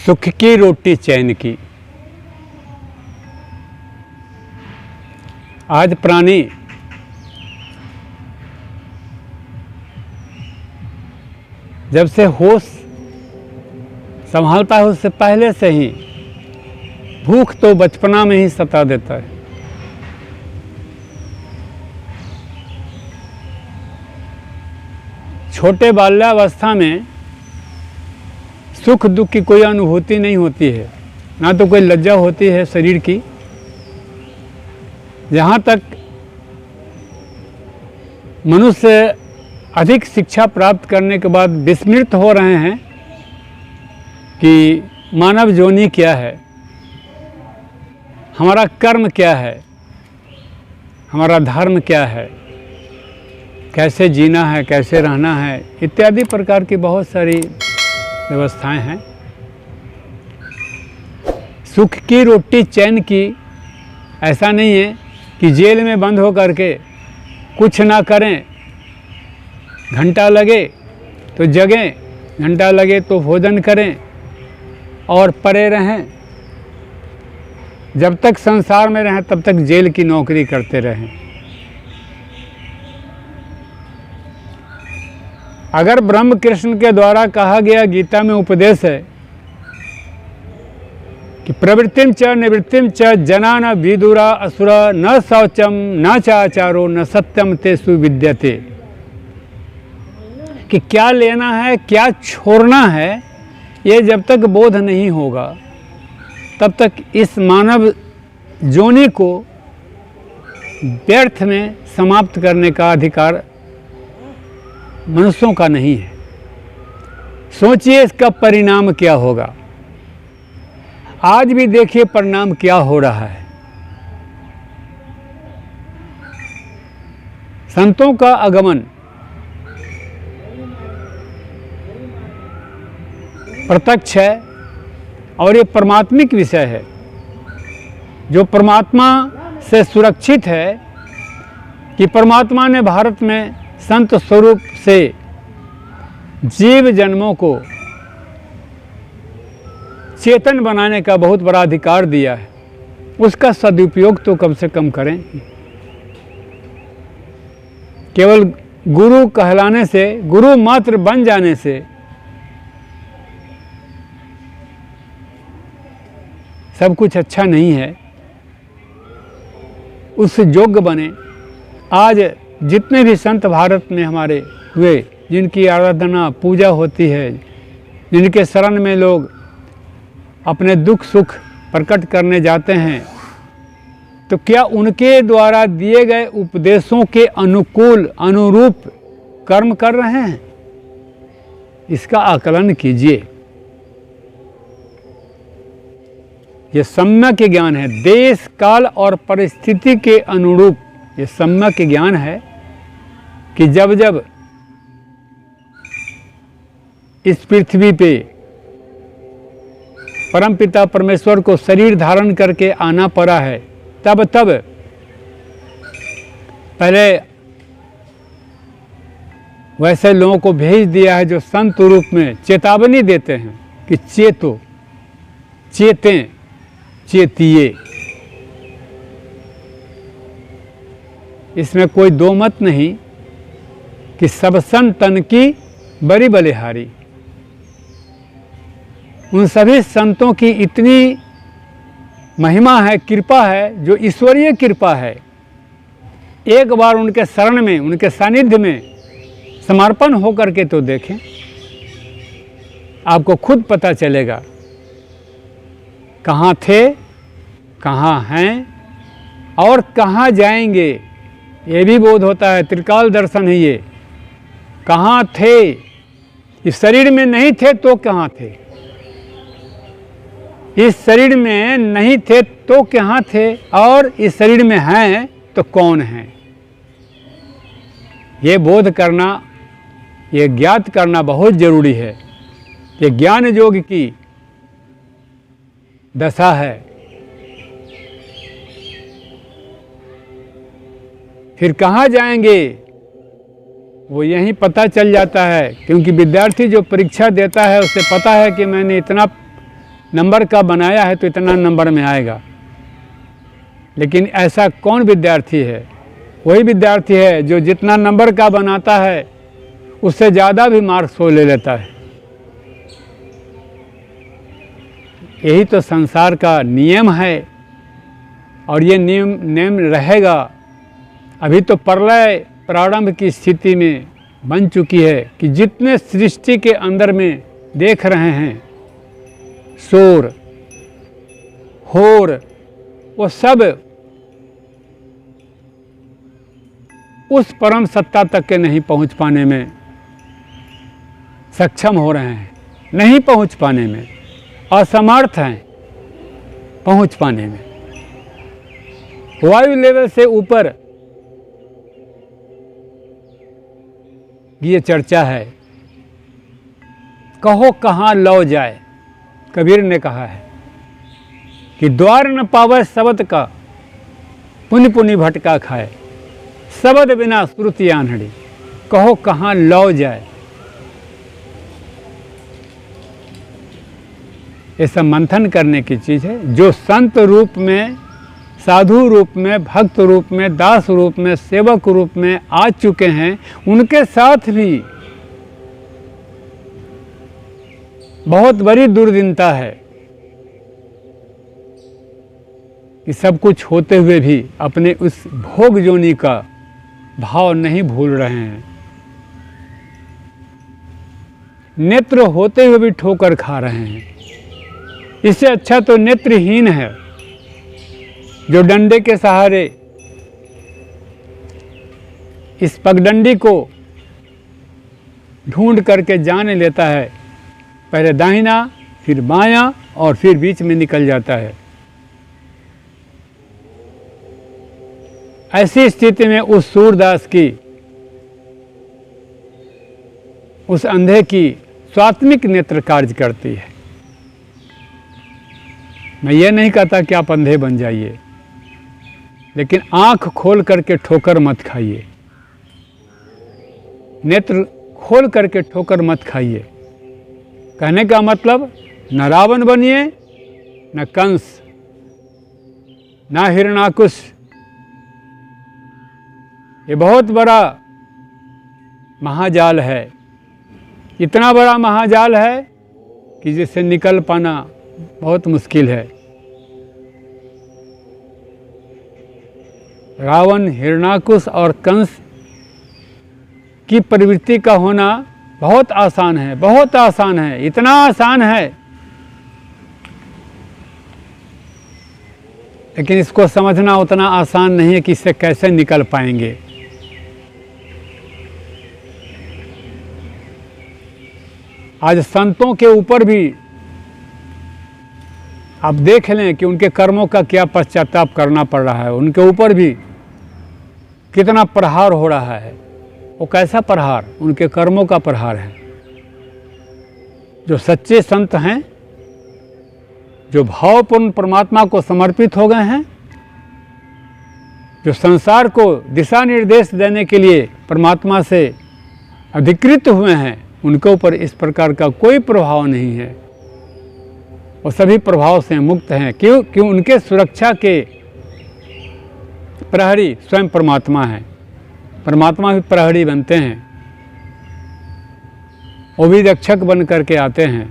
सुख की रोटी चैन की। आज प्राणी जब से होश संभालता है उससे पहले से ही भूख तो बचपना में ही सता देता है। छोटे बाल्यावस्था में सुख दुख की कोई अनुभूति नहीं होती है, ना तो कोई लज्जा होती है शरीर की। जहाँ तक मनुष्य अधिक शिक्षा प्राप्त करने के बाद विस्मृत हो रहे हैं कि मानव जोनि क्या है, हमारा कर्म क्या है, हमारा धर्म क्या है, कैसे जीना है, कैसे रहना है, इत्यादि प्रकार की बहुत सारी व्यवस्थाएं हैं। सुख की रोटी चैन की ऐसा नहीं है कि जेल में बंद हो करके कुछ ना करें, घंटा लगे तो जगें, घंटा लगे तो भोजन करें और पड़े रहें। जब तक संसार में रहें तब तक जेल की नौकरी करते रहें। अगर ब्रह्म कृष्ण के द्वारा कहा गया गीता में उपदेश है कि प्रवृत्तिम च निवृत्तिम च जना न विदुरा असुरा न शौचम न चाचारो न सत्यम तेषु विद्यते, कि क्या लेना है क्या छोड़ना है ये जब तक बोध नहीं होगा तब तक इस मानव जोनि को व्यर्थ में समाप्त करने का अधिकार मनुष्यों का नहीं है। सोचिए इसका परिणाम क्या होगा। आज भी देखिए परिणाम क्या हो रहा है। संतों का आगमन प्रत्यक्ष है और ये परमात्मिक विषय है। जो परमात्मा से सुरक्षित है कि परमात्मा ने भारत में संत स्वरूप से जीव जन्मों को चेतन बनाने का बहुत बड़ा अधिकार दिया है, उसका सदुपयोग तो कम से कम करें। केवल गुरु कहलाने से, गुरु मात्र बन जाने से सब कुछ अच्छा नहीं है। उस योग्य बने। आज जितने भी संत भारत में हमारे हुए, जिनकी आराधना पूजा होती है, जिनके शरण में लोग अपने दुख सुख प्रकट करने जाते हैं, तो क्या उनके द्वारा दिए गए उपदेशों के अनुकूल अनुरूप कर्म कर रहे हैं? इसका आकलन कीजिए। ये सम्यक ज्ञान है, देश काल और परिस्थिति के अनुरूप ये सम्यक ज्ञान है कि जब जब इस पृथ्वी पे परमपिता परमेश्वर को शरीर धारण करके आना पड़ा है, तब तब पहले वैसे लोगों को भेज दिया है जो संत रूप में चेतावनी देते हैं कि चेतो, चेतें, चेतिए। इसमें कोई दो मत नहीं कि सब संत तन की बड़ी बलिहारी। उन सभी संतों की इतनी महिमा है, कृपा है, जो ईश्वरीय कृपा है। एक बार उनके शरण में, उनके सानिध्य में समर्पण होकर के तो देखें, आपको खुद पता चलेगा कहाँ थे, कहाँ हैं और कहाँ जाएंगे। ये भी बोध होता है, त्रिकाल दर्शन है ये। कहाँ थे, इस शरीर में नहीं थे तो कहाँ थे, इस शरीर में नहीं थे तो कहाँ थे, और इस शरीर में हैं तो कौन हैं। ये बोध करना, ये ज्ञात करना बहुत जरूरी है। ये ज्ञान योग की दशा है। फिर कहाँ जाएंगे वो यहीं पता चल जाता है, क्योंकि विद्यार्थी जो परीक्षा देता है उसे पता है कि मैंने इतना नंबर का बनाया है तो इतना नंबर में आएगा। लेकिन ऐसा कौन विद्यार्थी है? वही विद्यार्थी है जो जितना नंबर का बनाता है उससे ज़्यादा भी मार्क्स वो ले लेता है। यही तो संसार का नियम है और ये नियम रहेगा। अभी तो प्रलय प्रारंभ की स्थिति में बन चुकी है कि जितने सृष्टि के अंदर में देख रहे हैं शोर होर, वो सब उस परम सत्ता तक के नहीं पहुंच पाने में सक्षम हो रहे हैं, नहीं पहुंच पाने में असमर्थ हैं पहुंच पाने में। वायु लेवल से ऊपर ये चर्चा है। कहो कहाँ लौ जाए, कबीर ने कहा है कि द्वार न पावे शब्द का, पुनि पुनि भटका खाए, शब्द बिना श्रुति आन्हड़ी, कहो कहाँ लौ जाए। ये सब मंथन करने की चीज़ है। जो संत रूप में, साधु रूप में, भक्त रूप में, दास रूप में, सेवक रूप में आ चुके हैं, उनके साथ भी बहुत बड़ी दुर्दिनता है कि सब कुछ होते हुए भी अपने उस भोग जोनी का भाव नहीं भूल रहे हैं। नेत्र होते हुए भी ठोकर खा रहे हैं। इससे अच्छा तो नेत्रहीन है जो डंडे के सहारे इस पगडंडी को ढूंढ करके जान लेता है, पहले दाहिना फिर बायां और फिर बीच में निकल जाता है। ऐसी स्थिति में उस सूरदास की, उस अंधे की स्वात्मिक नेत्र कार्य करती है। मैं ये नहीं कहता कि आप अंधे बन जाइए, लेकिन आंख खोल करके ठोकर मत खाइए, नेत्र खोल करके ठोकर मत खाइए। कहने का मतलब न रावण बनिए, न कंस, न हिरणाकुश। ये बहुत बड़ा महाजाल है, इतना बड़ा महाजाल है कि जिससे निकल पाना बहुत मुश्किल है। रावण, हिरणाकुश और कंस की प्रवृत्ति का होना बहुत आसान है, बहुत आसान है, इतना आसान है, लेकिन इसको समझना उतना आसान नहीं है कि इससे कैसे निकल पाएंगे। आज संतों के ऊपर भी आप देख लें कि उनके कर्मों का क्या पश्चाताप करना पड़ रहा है, उनके ऊपर भी कितना प्रहार हो रहा है। वो कैसा प्रहार? उनके कर्मों का प्रहार है। जो सच्चे संत हैं, जो भावपूर्ण परमात्मा को समर्पित हो गए हैं, जो संसार को दिशा निर्देश देने के लिए परमात्मा से अधिकृत हुए हैं, उनके ऊपर इस प्रकार का कोई प्रभाव नहीं है। वो सभी प्रभाव से मुक्त हैं। क्यों? उनके सुरक्षा के प्रहरी स्वयं परमात्मा है। परमात्मा भी प्रहरी बनते हैं, वो भी रक्षक बन करके आते हैं।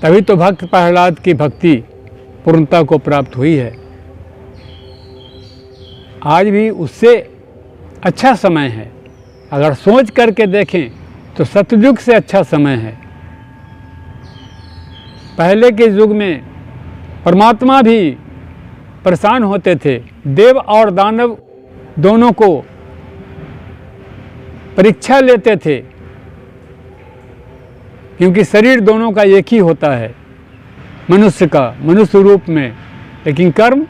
तभी तो भक्त प्रहलाद की भक्ति पूर्णता को प्राप्त हुई है। आज भी उससे अच्छा समय है। अगर सोच करके देखें तो सतयुग से अच्छा समय है। पहले के युग में परमात्मा भी परेशान होते थे। देव और दानव दोनों को परीक्षा लेते थे, क्योंकि शरीर दोनों का एक ही होता है, मनुष्य का, मनुष्य रूप में, लेकिन कर्म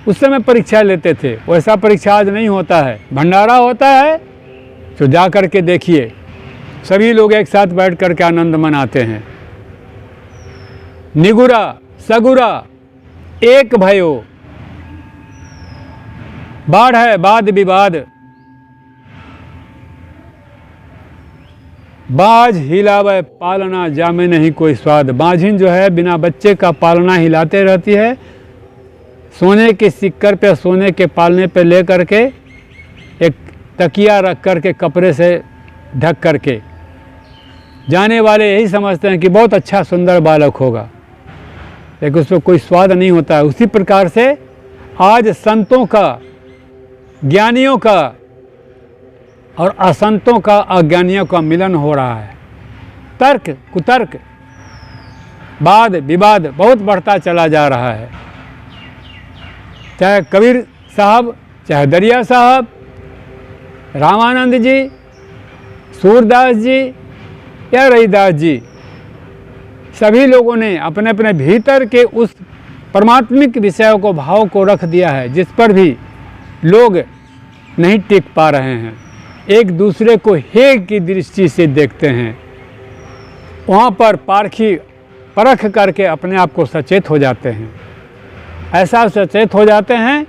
उस समय परीक्षा लेते थे। वैसा परीक्षा आज नहीं होता है। भंडारा होता है तो जा कर के देखिए, सभी लोग एक साथ बैठ कर के आनंद मनाते हैं। निगुरा सगुरा एक भयो, बाढ़ है वाद विवाद, बाज हिलावे पालना जामे नहीं कोई स्वाद। बाझिन जो है बिना बच्चे का पालना हिलाते रहती है, सोने के सिक्कर पे सोने के पालने पे ले करके एक तकिया रख करके कपड़े से ढक करके जाने वाले यही समझते हैं कि बहुत अच्छा सुंदर बालक होगा, लेकिन उसमें कोई स्वाद नहीं होता है। उसी प्रकार से आज संतों का, ज्ञानियों का और असंतों का, अज्ञानियों का मिलन हो रहा है। तर्क कुतर्क, वाद विवाद बहुत बढ़ता चला जा रहा है। चाहे कबीर साहब, चाहे दरिया साहब, रामानंद जी, सूरदास जी या रविदास जी, सभी लोगों ने अपने अपने भीतर के उस परमात्मिक विषयों को, भाव को रख दिया है जिस पर भी लोग नहीं टिक पा रहे हैं। एक दूसरे को हे की दृष्टि से देखते हैं। वहाँ पर पारखी परख करके अपने आप को सचेत हो जाते हैं। ऐसा सचेत हो जाते हैं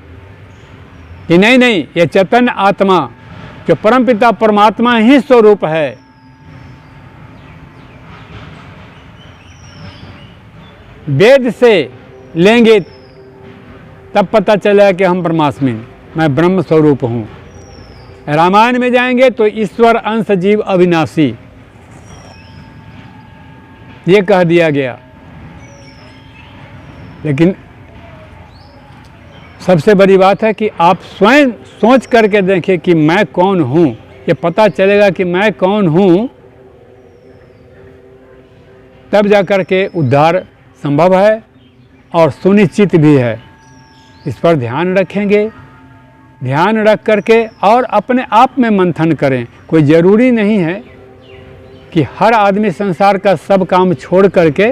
कि नहीं नहीं, ये चैतन्य आत्मा जो परमपिता परमात्मा ही स्वरूप है, वेद से लेंगे तब पता चलेगा कि हम परमात्मा, मैं ब्रह्म स्वरूप हूँ। रामायण में जाएंगे तो ईश्वर अंश जीव अविनाशी, ये कह दिया गया। लेकिन सबसे बड़ी बात है कि आप स्वयं सोच करके देखें कि मैं कौन हूँ। ये पता चलेगा कि मैं कौन हूँ, तब जाकर के उद्धार संभव है और सुनिश्चित भी है। इस पर ध्यान रखेंगे, ध्यान रख करके और अपने आप में मंथन करें। कोई ज़रूरी नहीं है कि हर आदमी संसार का सब काम छोड़ करके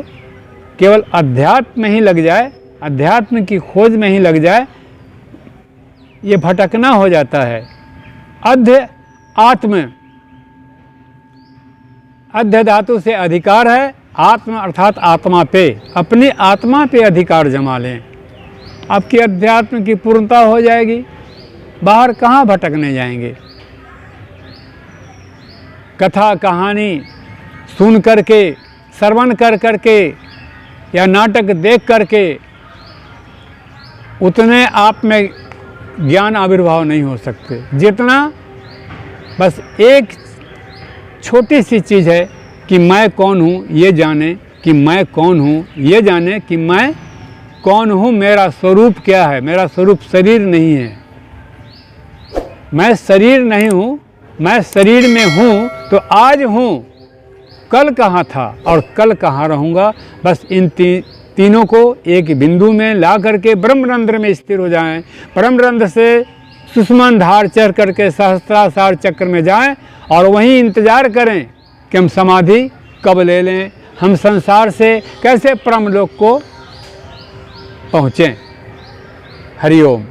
केवल अध्यात्म में ही लग जाए, अध्यात्म की खोज में ही लग जाए। ये भटकना हो जाता है। अध्य आत्म, अध्य धातु से अधिकार है, आत्म अर्थात आत्मा पे, अपनी आत्मा पे अधिकार जमा लें, आपकी अध्यात्म की पूर्णता हो जाएगी। बाहर कहाँ भटकने जाएंगे। कथा कहानी सुन करके, श्रवण कर करके या नाटक देख करके उतने आप में ज्ञान आविर्भाव नहीं हो सकते, जितना बस एक छोटी सी चीज़ है कि मैं कौन हूँ ये जाने, कि मैं कौन हूँ ये जाने, कि मैं कौन हूँ, मेरा स्वरूप क्या है। मेरा स्वरूप शरीर नहीं है, मैं शरीर नहीं हूँ, मैं शरीर में हूँ। तो आज हूँ, कल कहाँ था और कल कहाँ रहूँगा। बस इन तीनों को एक बिंदु में ला करके ब्रह्मरंध्र में स्थिर हो जाएं। ब्रह्मरंध्र से सुषुम्ना धार चढ़ करके सहस्त्रार चक्र में जाएं और वहीं इंतज़ार करें कि हम समाधि कब ले लें, हम संसार से कैसे परम लोक को पहुँचें। हरि ओम।